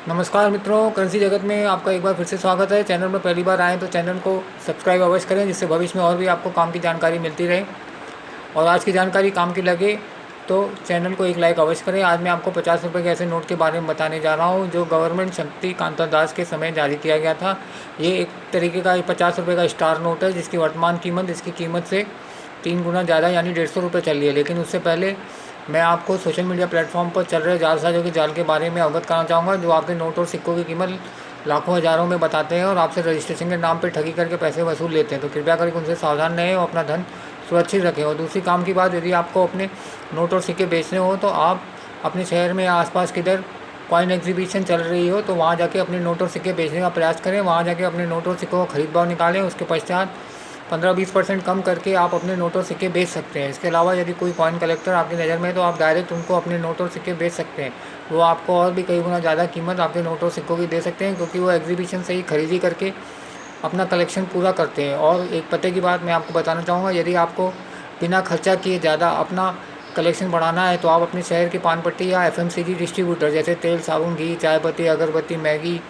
नमस्कार मित्रों, करेंसी जगत में आपका एक बार फिर से स्वागत है। चैनल में पहली बार आएँ तो चैनल को सब्सक्राइब अवश्य करें, जिससे भविष्य में और भी आपको काम की जानकारी मिलती रहे। और आज की जानकारी काम की लगे तो चैनल को एक लाइक अवश्य करें। आज मैं आपको 50 रुपये के ऐसे नोट के बारे में बताने जा रहा हूँ जो गवर्नमेंट शक्ति कांता दास के समय जारी किया गया था। ये एक तरीके का 50 रुपये का स्टार नोट है, जिसकी वर्तमान कीमत इसकी कीमत से 3 गुना ज़्यादा यानी 150 रुपये चल रही है। लेकिन उससे पहले मैं आपको सोशल मीडिया प्लेटफॉर्म पर चल रहे जालसाजों के जाल के बारे में अवगत कराना चाहूँगा, जो आपके नोट और सिक्कों की कीमत लाखों हज़ारों में बताते हैं और आपसे रजिस्ट्रेशन के नाम पर ठगी करके पैसे वसूल लेते हैं। तो कृपया करके उनसे सावधान रहें और अपना धन सुरक्षित रखें। और दूसरी काम की बात, यदि आपको अपने नोट और सिक्के बेचने हो तो आप अपने शहर में या आसपास किधर कॉइन एग्जीबिशन चल रही हो तो वहाँ जाके अपने नोट और सिक्के बेचने का प्रयास करें। वहाँ जाके अपने नोट और सिक्कों का खरीद भाव निकालें। उसके पश्चात 15-20% कम करके आप अपने नोट और सिक्के बेच सकते हैं। इसके अलावा यदि कोई कॉइन कलेक्टर आपकी नज़र में है तो आप डायरेक्ट उनको अपने नोट और सिक्के बेच सकते हैं। वो आपको और भी कई गुना ज़्यादा कीमत आपके नोट और सिक्कों की दे सकते हैं, क्योंकि वो एग्जीबिशन से ही खरीदी करके अपना कलेक्शन पूरा करते हैं। और एक पते की बात मैं आपको बताना चाहूँगा, यदि आपको बिना खर्चा किए ज़्यादा अपना कलेक्शन बढ़ाना है तो आप अपने शहर की पान पट्टी या एफएमसीजी डिस्ट्रीब्यूटर जैसे तेल, साबुन, घी, चाय पत्ती, अगरबत्ती, मैगी,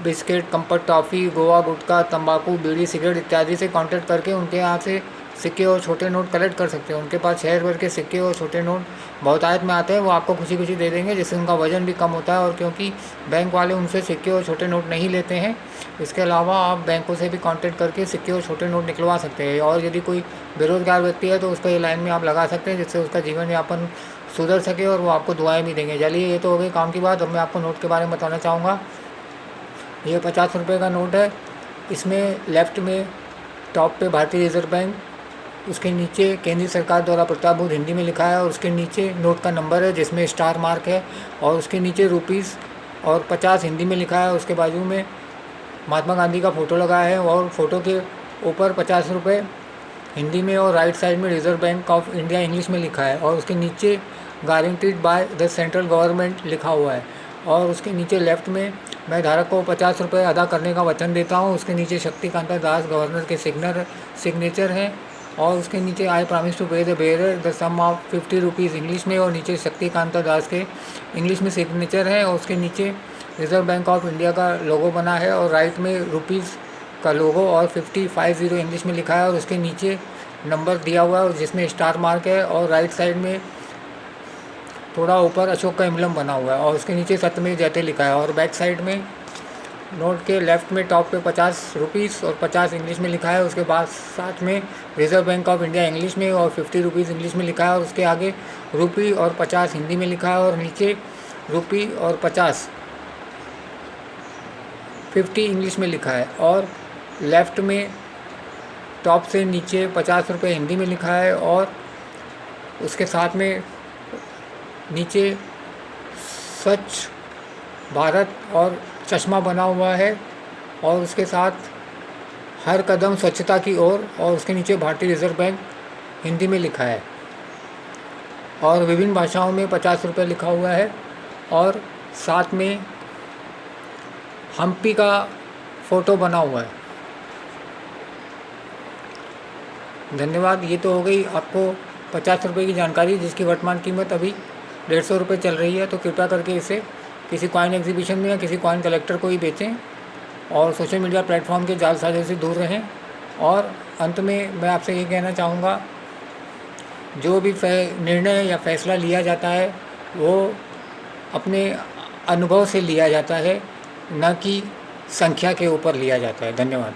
बिस्किट, कंपट, टॉफ़ी, गोवा, गुटखा, तंबाकू, बीड़ी, सिगरेट इत्यादि से कांटेक्ट करके उनके यहाँ से सिक्के और छोटे नोट कलेक्ट कर सकते हैं। उनके पास शहर भर के सिक्के और छोटे नोट बहुतायत में आते हैं। वो आपको खुशी खुशी दे देंगे, जिससे उनका वजन भी कम होता है। और क्योंकि बैंक वाले उनसे सिक्के और छोटे नोट नहीं लेते हैं, इसके अलावा आप बैंकों से भी कांटेक्ट करके सिक्के और छोटे नोट निकलवा सकते हैं। और यदि कोई बेरोज़गार व्यक्ति है तो उसको ये लाइन में आप लगा सकते हैं, जिससे उसका जीवन यापन सुधर सके और वो आपको दुआएँ भी देंगे। चलिए, ये तो हो गई काम की बात। अब मैं आपको नोट के बारे में बताना चाहूँगा। ये 50 रुपये का नोट है। इसमें लेफ़्ट में टॉप पे भारतीय रिजर्व बैंक, उसके नीचे केंद्रीय सरकार द्वारा प्रस्तावित हिंदी में लिखा है और उसके नीचे नोट का नंबर है जिसमें स्टार मार्क है। और उसके नीचे रुपीज़ और 50 हिंदी में लिखा है। उसके बाजू में महात्मा गांधी का फ़ोटो लगा है और फ़ोटो के ऊपर 50 रुपये हिंदी में और राइट साइड में reserve bank of India English में लिखा है। और उसके नीचे guaranteed by the central government लिखा हुआ है। और उसके नीचे लेफ़्ट में मैं धारक को 50 रुपये अदा करने का वचन देता हूँ। उसके नीचे शक्तिकांता दास गवर्नर के सिग्नेचर हैं। और उसके नीचे I promise to pay the bearer the sum of 50 rupees English में, और नीचे शक्तिकांता दास के इंग्लिश में सिग्नेचर है। और उसके नीचे रिजर्व बैंक ऑफ इंडिया का लोगो बना है और राइट में रुपीज़ का लोगो और 50 इंग्लिश में लिखा है। और उसके नीचे नंबर दिया हुआ है जिसमें स्टार मार्क है। और राइट साइड में थोड़ा ऊपर अशोक का एम्बलम बना हुआ है और उसके नीचे सत्यमेव जयते लिखा है। और बैक साइड में नोट के लेफ़्ट में टॉप पे 50 रुपीज़ और 50 इंग्लिश में लिखा है। उसके बाद साथ में reserve bank of India English में और 50 रुपीज़ इंग्लिश में लिखा है। और उसके आगे रुपी और 50 हिंदी में लिखा है और नीचे रुपी और 50 इंग्लिश में लिखा है। और लेफ़्ट में टॉप से नीचे 50 रुपये हिंदी में लिखा है और उसके साथ में नीचे स्वच्छ भारत और चश्मा बना हुआ है। और उसके साथ हर कदम स्वच्छता की ओर और उसके नीचे भारतीय रिजर्व बैंक हिंदी में लिखा है। और विभिन्न भाषाओं में 50 रुपये लिखा हुआ है। और साथ में हम्पी का फ़ोटो बना हुआ है। धन्यवाद। ये तो हो गई आपको 50 रुपये की जानकारी, जिसकी वर्तमान कीमत अभी 150 रुपये चल रही है। तो कृपया करके इसे किसी कॉइन एग्जीबिशन में या किसी कॉइन कलेक्टर को ही बेचें और सोशल मीडिया प्लेटफॉर्म के जालसाजों से दूर रहें। और अंत में मैं आपसे ये कहना चाहूँगा, जो भी निर्णय या फैसला लिया जाता है वो अपने अनुभव से लिया जाता है, न कि संख्या के ऊपर लिया जाता है। धन्यवाद।